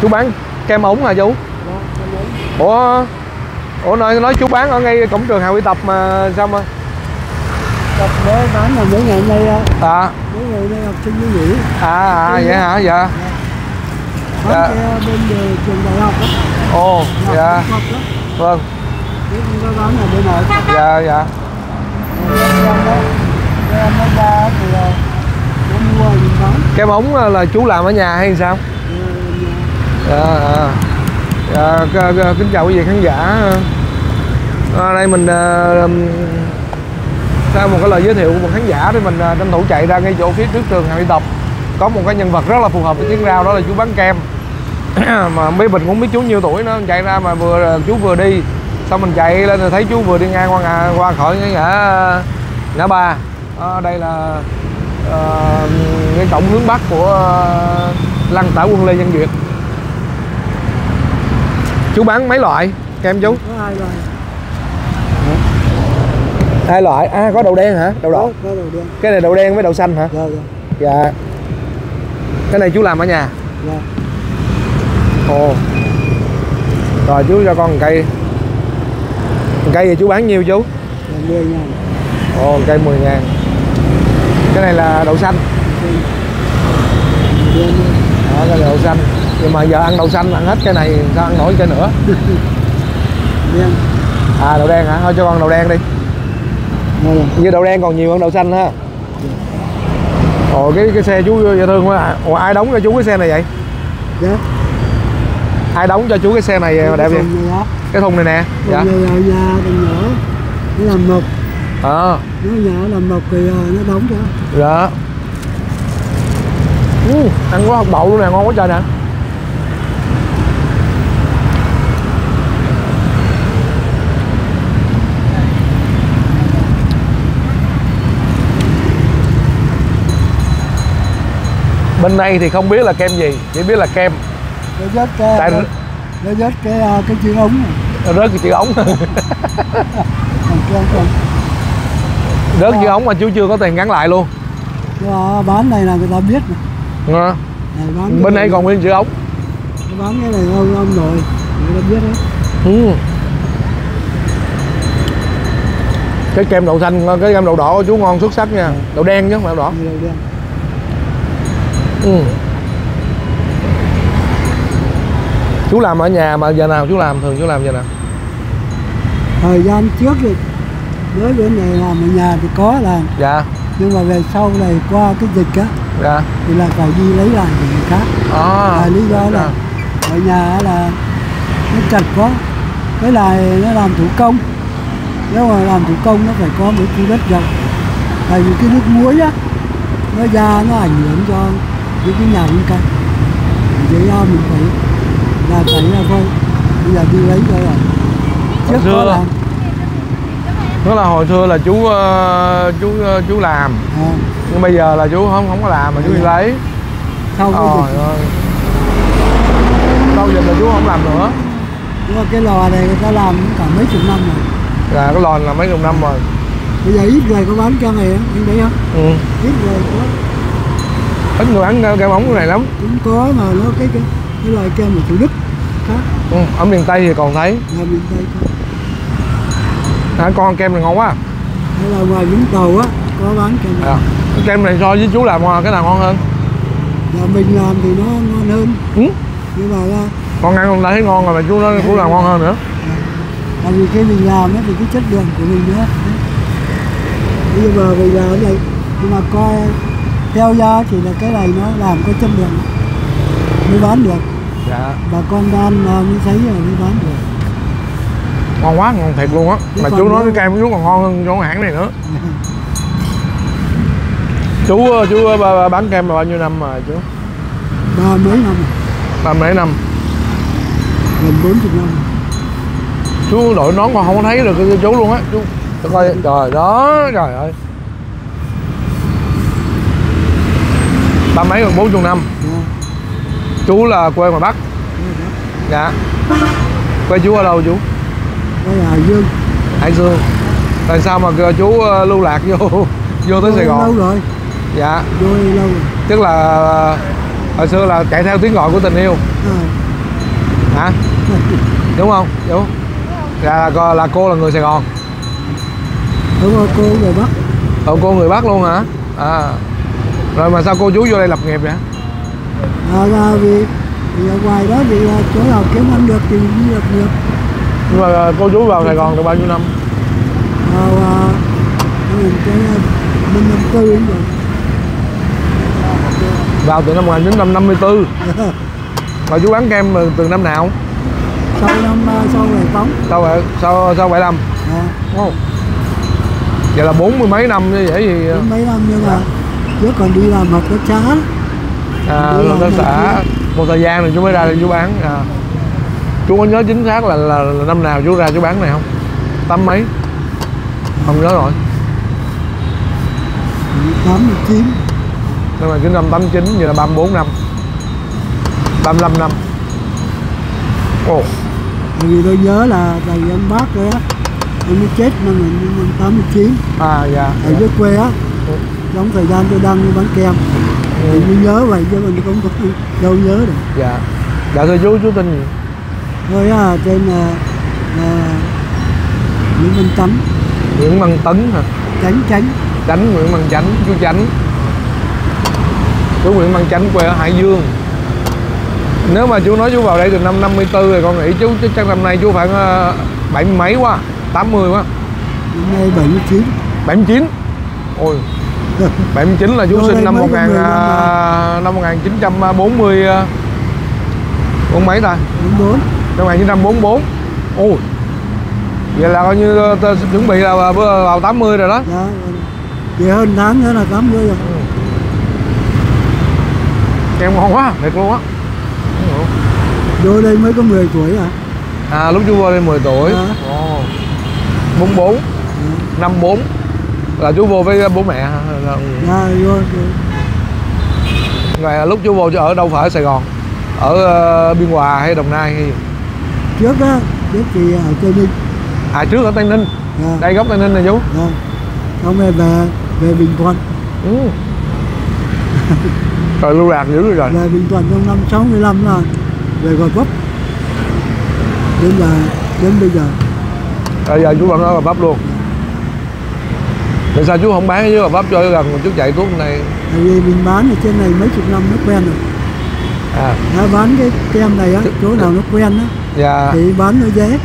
Chú bán kem ống hả chú? Ủa nói chú bán ở ngay cổng trường Hà Huy Tập mà sao mà? Tập để bán là mấy ngày nay À. mấy ngày nay học sinh mới nghỉ. Vậy hả? Dạ. Bán bên trường đại học đó. Ồ, dạ. Vâng. Nó bán ở bên này. Dạ, dạ. Em nó ra thì nó mua mình bán. Kem ống là chú làm ở nhà hay sao? Kính chào quý vị khán giả. Đây mình sau một cái lời giới thiệu của một khán giả thì mình tranh thủ chạy ra ngay chỗ phía trước trường Hà Huy Tập. Có một cái nhân vật rất là phù hợp với tiếng Rao, đó là chú bán kem. Mà mấy mình cũng không biết chú nhiêu tuổi nữa, chạy ra mà chú vừa đi, xong mình chạy lên rồi thấy chú vừa đi ngang qua khỏi ngã ba. Đây là cái cổng hướng bắc của lăng Tả Quân Lê Văn Duyệt. Chú bán mấy loại kem chú? Có 2 loại. 2 loại. Có đậu đen hả? Đậu đỏ. Có đậu đen. Cái này đậu đen với đậu xanh hả? Dạ, dạ. Dạ. Cái này chú làm ở nhà? Dạ. Ồ. Rồi chú cho con một cây. Một cây thì chú bán nhiêu chú? 10.000. Ồ, cây 10.000. Cái này là đậu xanh. Đó, cái đậu xanh. Nhưng mà giờ ăn đậu xanh ăn hết cái này sao ăn nổi cái nữa? Đen. Đậu đen hả? Thôi cho con đậu đen đi. Như đậu đen còn nhiều hơn đậu xanh ha. Ồ, cái xe chú dễ thương quá. Ồ, ai đóng cho chú cái xe này vậy? Dạ. Ai đóng cho chú cái xe này mà đẹp vậy? Cái thùng này nè. Dạ. Ở nhà thằng nhỏ nó làm mộc. Nó nhỏ làm mộc thì nó đóng cho. Dạ. Ăn có hột đậu luôn nè, ngon quá trời nè. Bên đây thì không biết là kem gì, chỉ biết là kem. Nó rớt cái chữ ống này. Nó rớt cái chữ ống. Rớt chữ ống mà chú chưa có tiền gắn lại luôn. Bán này là người ta biết mà. Bên đây còn nguyên chữ ống. Bán cái này ông nội người ta biết đấy. Cái kem đậu xanh, cái kem đậu đỏ của chú ngon xuất sắc nha. Đậu đen chứ không phải đậu đỏ. Đậu đen. Chú làm ở nhà mà giờ nào chú làm? Thường chú làm giờ nào? Thời gian trước thì đối với này làm ở nhà thì có làm. Dạ. Nhưng mà về sau này qua cái dịch á. Dạ. Thì là phải đi lấy lại của người khác. Lý do là ở nhà là nó chặt quá. Cái này nó làm thủ công. Nếu mà làm thủ công nó phải có một khu đất rộng. Tại vì cái nước muối á nó ra nó ảnh hưởng cho những cái nhà bên cạnh. Vậy ra mình phải là thôi. Bây giờ đi lấy rồi. Trước có làm. Đó là hồi xưa là chú làm. Nhưng bây giờ là chú không có làm mà chú đi lấy. Sau cái dịch. Sau dịch là chú không làm nữa. Nhưng mà cái lò này người ta làm cả mấy chục năm rồi. Dạ, cái lò là mấy chục năm rồi. Bây giờ ít người có bán kem này không? Anh thấy không? Ít người có. Ít người ăn kem ống này lắm. Cũng có mà nó cái loại kem của Thủ Đức khác. Ở miền Tây thì còn thấy. Ở miền Tây có. Con kem này ngon quá. Hay là ngoài Vũng Tàu á có bán kem này. Cái kem này so với chú làm cái nào ngon hơn? Dạ mình làm thì nó ngon hơn. Nhưng mà con ăn con đã thấy ngon rồi mà chú làm ngon hơn nữa. Tại vì cái mình làm thì cái chất lượng của mình nữa. Bây giờ này nhưng mà coi theo ra thì là cái này nó làm có chất lượng mới bán được. Dạ. Bà con đang mới thấy rồi mới bán được. Ngon quá, ngon thiệt luôn á. Mà chú nói cái kem của chú còn ngon hơn chỗ hãng này nữa. Chú bán kem là bao nhiêu năm rồi chú? 30 mấy năm. 30 năm. Gần 40 năm. Chú đội nón còn không có thấy được cái chú luôn á. Chú coi trời đó, trời ơi. 30 mấy gần 40 năm. Chú là quê ngoài Bắc. Dạ. Quê chú ở đâu chú? Đây là Hải Dương. Hải Dương. Tại sao mà chú lưu lạc vô tới Sài Gòn? Lâu rồi. Dạ. Vô lâu rồi. Tức là hồi xưa là chạy theo tiếng gọi của tình yêu. Hả? Đúng không? Đúng. Là cô là người Sài Gòn. Đúng rồi, cô người Bắc. Cô người Bắc luôn hả? Rồi mà sao cô chú vô đây lập nghiệp vậy? Vì ở ngoài đó thì chỗ nào kiếm ăn được thì đi lập nghiệp. Nhưng mà cô chú vào Sài Gòn được bao nhiêu năm? Mình năm tư rồi. Vào từ năm 1954. Mà chú bán kem từ năm nào? Sau giải phóng. Sau 75. Oh. Vậy là 40 mấy năm như vậy thì... 40 mấy năm nhưng mà trước còn đi làm hợp tác xã. Hợp tác xã. Một thời gian rồi chú mới ra để chú bán. Chú có nhớ chính xác là năm nào chú ra chú bán này không? Tám mấy? Không nhớ rồi. 89. Năm 1989, vậy là 34 năm. 35 năm. Ồ. Vì tôi nhớ là thầy ông bác rồi á, ông mới chết năm 1989. Dạ. Ở dưới quê á, trong thời gian tôi đang đi bán kem. Thì mới nhớ vậy chứ mình không có đâu nhớ được. Dạ. Dạ thưa chú tên gì? Tôi tên là Nguyễn Văn Tấn. Nguyễn Văn Tấn hả? Chánh Nguyễn Văn Chánh, chú Chánh. Chú Nguyễn Văn Chánh quê ở Hải Dương. Nếu mà chú nói chú vào đây từ năm 54 thì con nghĩ chú chắc năm nay chú phải 70 mấy quá, 80 quá. Năm nay 79. 79. Ôi. 79 là chú sinh năm 1940 bốn mấy ta? 44. Năm 1944. Ôi. Vậy là coi như chuẩn bị là vào 80 rồi đó. Dạ. Chỉ hơn tháng nữa là 80 rồi. Kem ngon quá, thiệt luôn á. Vô đây mới có 10 tuổi à? Lúc chú vô đây 10 tuổi. 44. 54. Là chú vô với bố mẹ hả? Dạ, vô. Rồi lúc chú vô chú ở đâu, phải ở Sài Gòn? Ở Biên Hòa hay Đồng Nai hay gì? Trước thì ở Tây Ninh. Trước ở Tây Ninh. Dạ. Đây gốc Tây Ninh này chú. Dạ. Xong rồi về Bình Thuận. Rồi lưu lạc dữ rồi. Về Bình Thuận trong năm 65 là về Gò Vấp. Đến bây giờ. Bây giờ chú vẫn ở Gò Vấp luôn. Tại sao chú không bán ở dưới Gò Vấp cho gần chú chạy tuốt này? Tại vì mình bán ở trên này mấy chục năm nó quen rồi. Nó bán cái kem này á, chỗ nào nó quen á, dạ, thì bán nó dễ.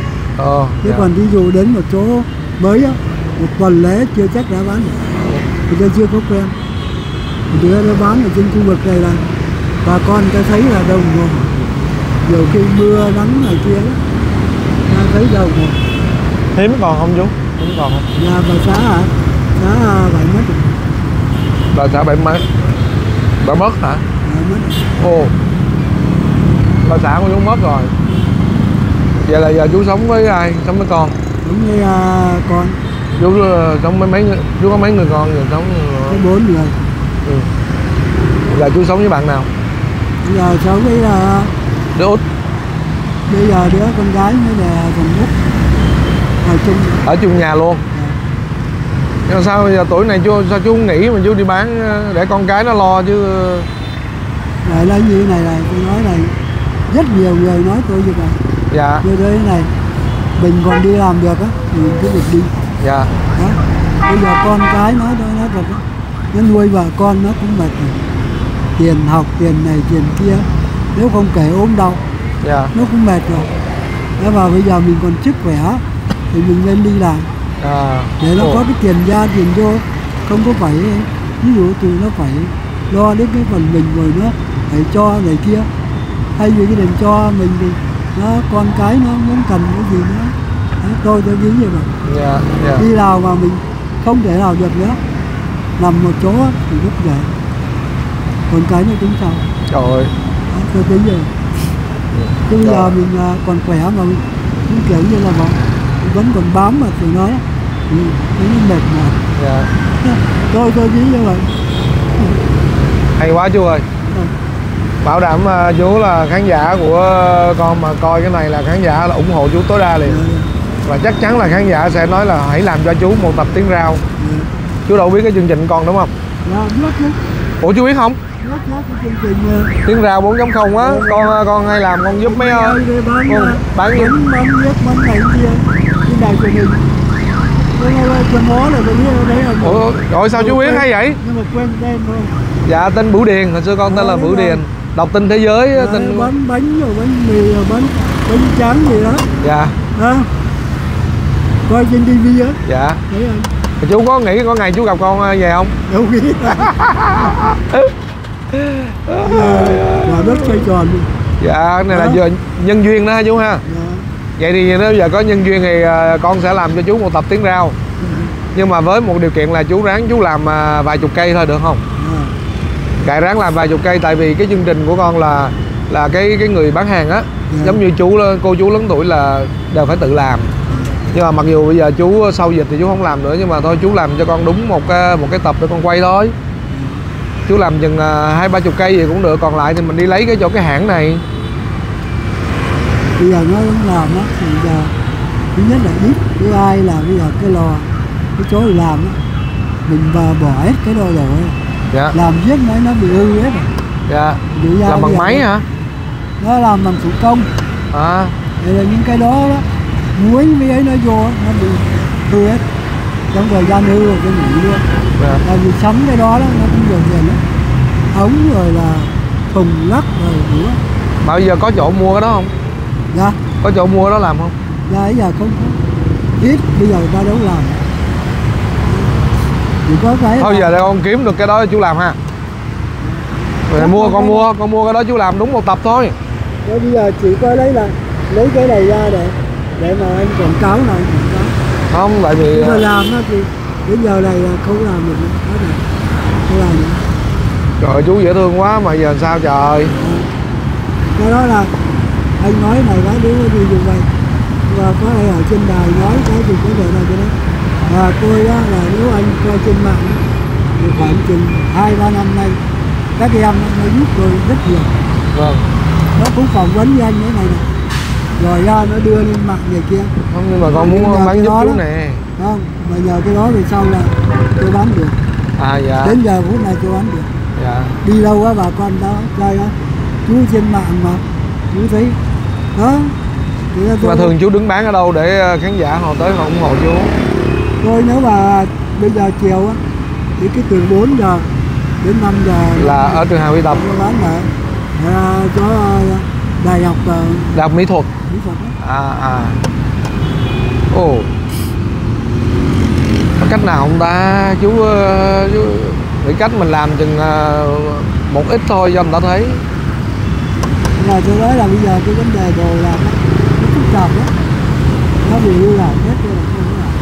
Chứ còn ví dụ đến một chỗ mới á, một tuần lễ chưa chắc đã bán được. Thì tôi chưa có quen. Thì nó bán ở trên khu vực này là bà con ta thấy là đông rồi. Nhiều khi mưa nắng này kia đó, ta thấy đông rồi. Hiếm còn không chú? Hiếm còn không? Nhà bà xã hả? Xã 7 mét rồi. Bà xã 7 mét. Bà mất hả? 7 mét. Ồ. Bà xã của chú mất rồi. Vậy là giờ chú sống với ai? Sống với con? Sống với con. Chú sống với mấy người? Chú có mấy người con giờ sống? Có 4 người. Giờ chú sống với bạn nào? Bây giờ sống với đứa út. Bây giờ đứa con gái với là con út. Ở chung nhà luôn. Nhưng mà sao giờ tuổi này sao chú không nghĩ mà chú đi bán để con cái nó lo chứ? Lại là như này là tôi nói này, rất nhiều người nói tôi như vậy. Dạ. Như thế này, mình còn đi làm được á thì mình cứ việc đi. Dạ. Đó. Bây giờ con cái nói thật đó, nó nuôi vợ con nó cũng mệt rồi. Tiền học, tiền này, tiền kia, nếu không kể ốm đau, dạ, nó cũng mệt rồi. Thế mà bây giờ mình còn sức khỏe thì mình nên đi làm để nó có cái tiền ra tiền vô, không có phải ví dụ thì nó phải lo đến cái phần mình rồi nó phải cho này kia, hay vì cái đền cho mình thì nó con cái nó muốn cần cái gì nữa. Tôi nghĩ như vậy. Đi nào mà mình không thể nào được nữa, nằm một chỗ thì lúc dậy con cái nó tính sao. Trời ơi. Tôi tính rồi. Chứ bây giờ mình còn khỏe mà mình cũng kiểu như là mình vẫn còn bám mà thì nói thì nó mệt mỏi. Tôi nghĩ như vậy. Hay quá chú ơi. Bảo đảm chú là khán giả của con mà coi cái này là khán giả là ủng hộ chú tối đa liền. Và chắc chắn là khán giả sẽ nói là hãy làm cho chú một tập tiếng rao. Chú đâu biết cái chương trình con đúng không? Biết. Ủa chú biết không? cái chương trình Tiếng Rào 4.0 á, con hay làm con giúp mấy bán bán viết bánh này kia trên đài truyền hình. Cái mó là tôi biết đấy là. Ủa, rồi sao chú biết hay vậy? Nhưng mà quên tên thôi. Dạ tên Bửu Điền, hồi xưa con tên là Bửu Điền. Đọc tin thế giới tin bánh rồi bánh mì rồi bánh tráng gì đó. Dạ. Coi trên TV á. Dạ. Đấy anh. Chú có nghĩ có ngày chú gặp con về không? Đâu nghĩ. Quả đất xoay tròn luôn. Dạ, này là giờ nhân duyên đó chú ha. Dạ. Vậy thì nếu giờ có nhân duyên thì con sẽ làm cho chú một tập tiếng Rao. Nhưng mà với một điều kiện là chú ráng chú làm vài chục cây thôi được không? Cài ráng làm vài chục cây, tại vì cái chương trình của con là cái người bán hàng á, giống như cô chú lớn tuổi là đều phải tự làm. Nhưng mà mặc dù bây giờ chú sau dịch thì chú không làm nữa, nhưng mà thôi chú làm cho con đúng một cái tập để con quay thôi. Chú làm chừng 20-30 cây gì cũng được, còn lại thì mình đi lấy cái chỗ cái hãng này. Bây giờ nó làm á thì giờ thứ nhất là ít, thứ hai là bây giờ cái lò cái chỗ làm á mình bỏ hết cái đồ rồi. Dạ. Làm giết mấy nó bị hư hết rồi. Dạ. Làm bằng máy hả? Nó làm bằng thủ công. Thì là những cái đó muối với ấy nó vô nó bị hư hết. Trong thời gian hư rồi cái nghỉ luôn. Dạ. Tại vì sắm cái đó nó cũng nhiều tiền lắm. Ống rồi là thùng lắc rồi nữa. Mà bây giờ có chỗ mua cái đó không? Dạ. Có chỗ mua đó làm không? Dạ bây giờ không có. Ít bây giờ người ta đâu làm. Chỉ có cái thôi giờ để con kiếm được cái đó chú làm ha. Rồi con mua cái đó chú làm đúng một tập thôi. Thế bây giờ chỉ có lấy cái này ra để mà anh quảng cáo này quảng cáo. Không, tại vì mà làm đó thì đến giờ này là không làm được nữa. Không làm nữa. Trời chú dễ thương quá mà giờ sao trời. Cái đó là anh nói này cái đứa đi dùng vậy. Và có ai ở trên đài nói cái thì có thể là cái đó. Và tôi đó là nếu anh coi trên mạng thì khoảng chừng 2-3 năm nay các em nó giúp tôi rất nhiều. Vâng. Nó cũng phỏng vấn với anh cái này này. Rồi ra nó đưa lên mạng này kia. Không, nhưng mà con muốn bán giúp chú nè. Không, mà nhờ cái đó thì sau là tôi bán được. Dạ. Đến giờ phút này tôi bán được. Dạ. Đi đâu á bà con đó chơi đó. Chú trên mạng mà chú thấy đó. Mà thường chú đứng bán ở đâu để khán giả họ tới họ ủng hộ chú? Tôi nếu mà bây giờ chiều á thì cái từ 4 giờ đến 5 giờ là ở trường Hà Huy Tập. Tôi bán lại cho đại học mỹ thuật. Ồ. Có cách nào không ta? Chú nghĩ cách mình làm chừng một ít thôi cho người ta thấy. Là tôi nói là bây giờ cái vấn đề đồ làm nó phức tạp đó. Nó bị lưu làm hết rồi không có làm.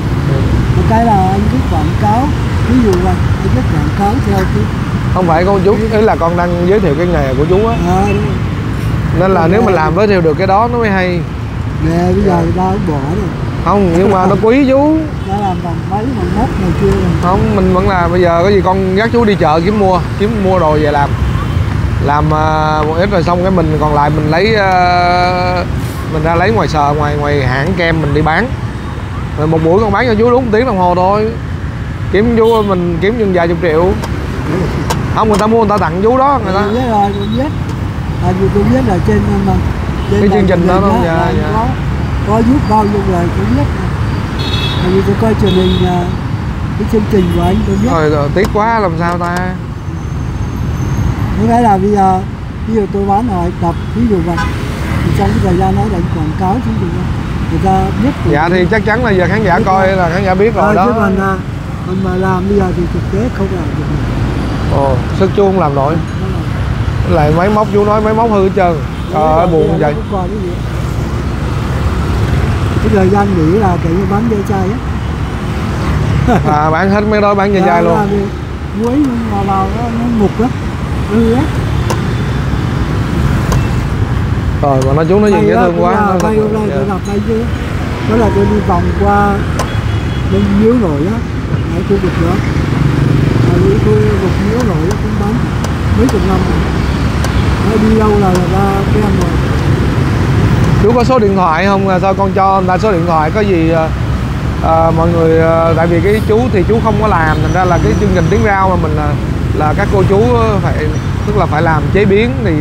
Một cái là anh cứ quảng cáo, ví dụ vậy, anh cứ quảng cáo theo cái. Không phải con chú, ý là con đang giới thiệu cái nghề của chú á. Nên là nếu mà làm giới thiệu được cái đó nó mới hay. Nè bây giờ người ta cũng bỏ rồi. Không, nhưng mà nó quý chú. Nó làm bằng máy, bằng móc này kia rồi. Không, mình vẫn là bây giờ có gì con dắt chú đi chợ kiếm mua đồ về làm một ít rồi xong cái mình còn lại mình lấy mình ra lấy ngoài ngoài hãng kem mình đi bán. Rồi một buổi con bán cho chú đúng 1 tiếng đồng hồ thôi. Kiếm chú mình kiếm chừng vài chục triệu. Không, người ta mua người ta tặng chú đó người ta. Biết rồi, tôi biết. Tại vì tôi biết là trên cái chương trình đó đúng. Dạ. Có giúp bao nhiêu lời tôi biết. Tại vì tôi coi truyền hình cái chương trình của anh tôi biết. Rồi tiếc quá làm sao ta. Thế cái là bây giờ ví dụ tôi bán hỏi tập ví dụ vậy thì trong cái thời gian đó đánh quảng cáo chúng người ta biết. Dạ thì chắc chắn là giờ khán giả coi là khán giả biết rồi đó. Chứ còn mà làm bây giờ thì thực tế không làm được. Ồ, sức chú không làm nổi. Lại máy móc chú nói máy móc hư hết trơn. Trời ơi buồn vậy. Cái thời gian nghỉ là kiểu như bán dây chai á. Bán hết mấy đó bán dây chai luôn. Muối vào nó mục lắm. Rồi mà nói chú nói gì dễ thương quá. Hôm nay tôi gặp đây chứ. Đó là tôi đi vòng qua bên Miếu Nổi á, ở khu vực đó. Tôi vực Miếu Nổi cũng bán mấy chục năm rồi. Nó đi đâu là ra quen rồi. Chú có số điện thoại không? Sao con cho người ta số điện thoại có gì mọi người tại vì cái chú thì chú không có làm, thành ra là cái chương trình tiếng Rao mà mình là các cô chú phải tức là phải làm chế biến thì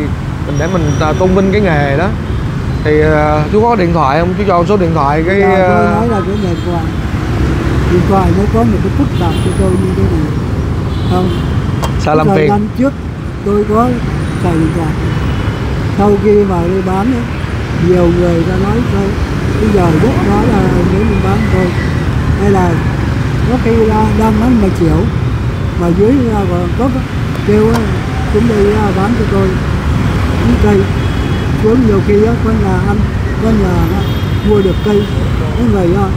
để mình tôn vinh cái nghề đó. Thì chú có điện thoại không? Chú cho số điện thoại cái tôi nói là cái điện thoại nó có một cái phức tạp cho tôi như thế này không? Sao làm phiền? Năm trước tôi có xài điện thoại, sau khi mà đi bán ấy, nhiều người ta nói thôi bây giờ rất nói là nếu mình bán thôi hay là có khi đang bán 10 triệu mà dưới ra còn có kêu cũng đi bán cho tôi những cây xuống, nhiều khi á có nhà ăn có nhà mua được cây những người đó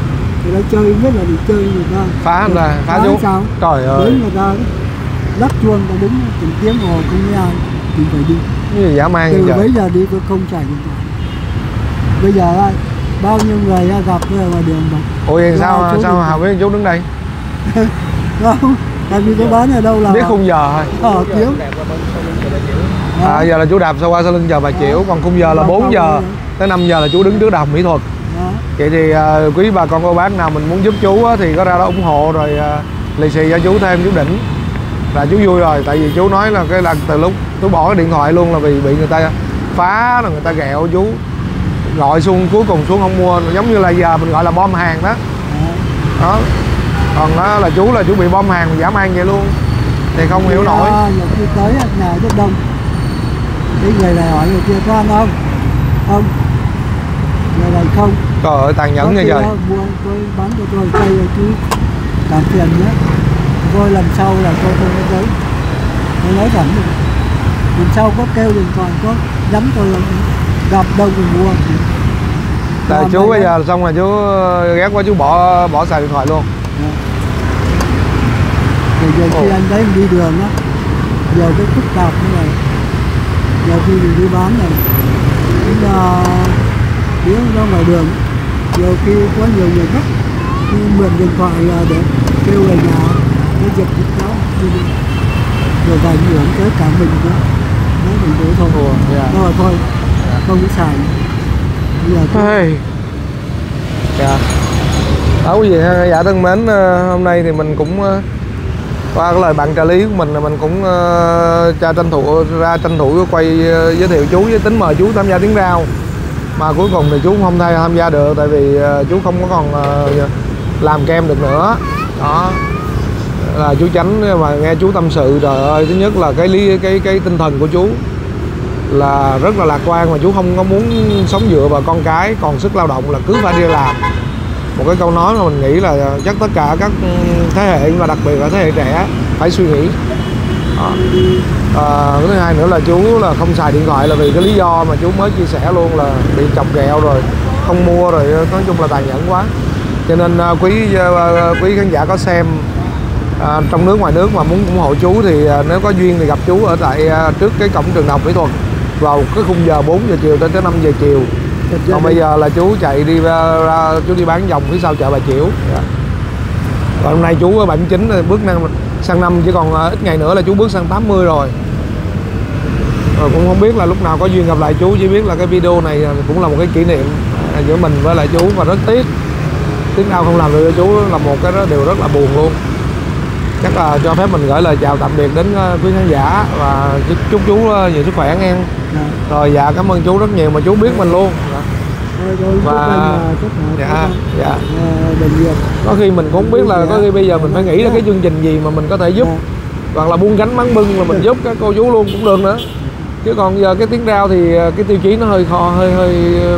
người ta chơi nhất là đi chơi người ta phá là phá chú sao trời ơi đến người ta lắc chuông ta đứng từng tiếng hồ không nghe ai thì phải đi như dã man từ vậy. bây giờ đi tôi không xài điện thoại. Bây giờ bao nhiêu người gặp tôi ngoài đường mà ủa vậy sao Hào biết chú đứng đây không, tại vì tôi bán ở đâu là biết khung giờ thôi. Tiếng giờ là chú đạp sao qua Sa Linh giờ Bà Chiểu, còn khung giờ là 4 giờ tới 5 giờ là chú đứng trước Đồng Mỹ Thuật. Vậy thì quý bà con cô bác nào mình muốn giúp chú thì có ra đó ủng hộ rồi lì xì cho chú thêm, chú đỉnh là chú vui rồi. Tại vì chú nói là cái lần từ lúc tôi bỏ cái điện thoại luôn là vì bị người ta phá rồi người ta ghẹo chú, gọi xuống cuối cùng xuống không mua, giống như là giờ mình gọi là bom hàng đó. Đó. Còn đó là chú bị bom hàng dã man vậy luôn thì không hiểu nổi. Nhiều khi tới nhà rất đông, cái người này hỏi người kia có ăn không? Không. Người này không. Trời ơi tàn nhẫn như vậy. Mua tôi bán cho tôi cây rồi chứ làm tiền nhé. Tôi lần sau là tôi không có tới. Tôi nói thẳng rồi. Lần sau có kêu điện thoại có nhắn tôi gặp đâu thì mua. Tại chú bây giờ xong là chú ghét quá chú bỏ xài điện thoại luôn. Rồi khi anh thấy đi đường á, giờ cái phức tạp như này, giờ khi mình đi bán này, chúng ta đứng ra ngoài đường, nhiều khi có nhiều người bắt, mượn điện thoại để kêu về nhà, nó giật cái cháu, rồi ảnh hưởng tới cả mình nữa, nói mình đổ thôi, rồi thôi, không có xài, bây giờ thôi. Đó quý vị ha, dạ thân mến, hôm nay thì mình cũng qua cái lời bạn trợ lý của mình là mình cũng tranh thủ quay giới thiệu chú với tính mời chú tham gia tiếng Rao, mà cuối cùng thì chú không tham gia được tại vì chú không có còn làm kem được nữa. Đó là chú Chánh mà nghe chú tâm sự, trời ơi, thứ nhất là cái tinh thần của chú là rất là lạc quan, mà chú không có muốn sống dựa vào con cái, còn sức lao động là cứ phải đi làm. Một cái câu nói mà mình nghĩ là chắc tất cả các thế hệ và đặc biệt là thế hệ trẻ phải suy nghĩ. Cái thứ hai nữa là chú là không xài điện thoại là vì cái lý do mà chú mới chia sẻ luôn là bị chọc ghẹo rồi không mua, rồi nói chung là tàn nhẫn quá. Cho nên quý khán giả có xem trong nước ngoài nước mà muốn ủng hộ chú thì nếu có duyên thì gặp chú ở tại trước cái cổng trường Đại học Mỹ Thuật vào cái khung giờ 4 giờ chiều tới 5 giờ chiều. Còn bây giờ là chú chạy đi ra chú đi bán vòng phía sau chợ Bà Chiểu. Còn hôm nay chú 79 bước sang năm, chỉ còn ít ngày nữa là chú bước sang 80 rồi. Rồi cũng không biết là lúc nào có duyên gặp lại chú, chỉ biết là cái video này cũng là một cái kỷ niệm giữa mình với lại chú, và rất tiếc tiếng nào không làm được cho chú là một cái điều rất là buồn luôn. Chắc là cho phép mình gửi lời chào tạm biệt đến quý khán giả và chúc chú nhiều sức khỏe nghe. Rồi dạ cảm ơn chú rất nhiều mà chú biết mình luôn. Và có khi mình cũng không biết là có khi bây giờ mình phải nghĩ ra cái chương trình gì mà mình có thể giúp, hoặc là buôn gánh bán bưng là mình giúp các cô chú luôn cũng được nữa. Chứ còn giờ cái tiếng Rao thì cái tiêu chí nó hơi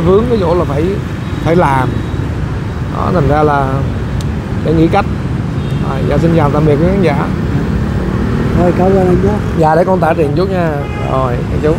vướng cái chỗ là phải làm. Đó, thành ra là để nghĩ cách. Dạ xin chào tạm biệt quý khán giả. Rồi cảm ơn anh nhé. Dạ để con tả tiền chút nha. Rồi chú.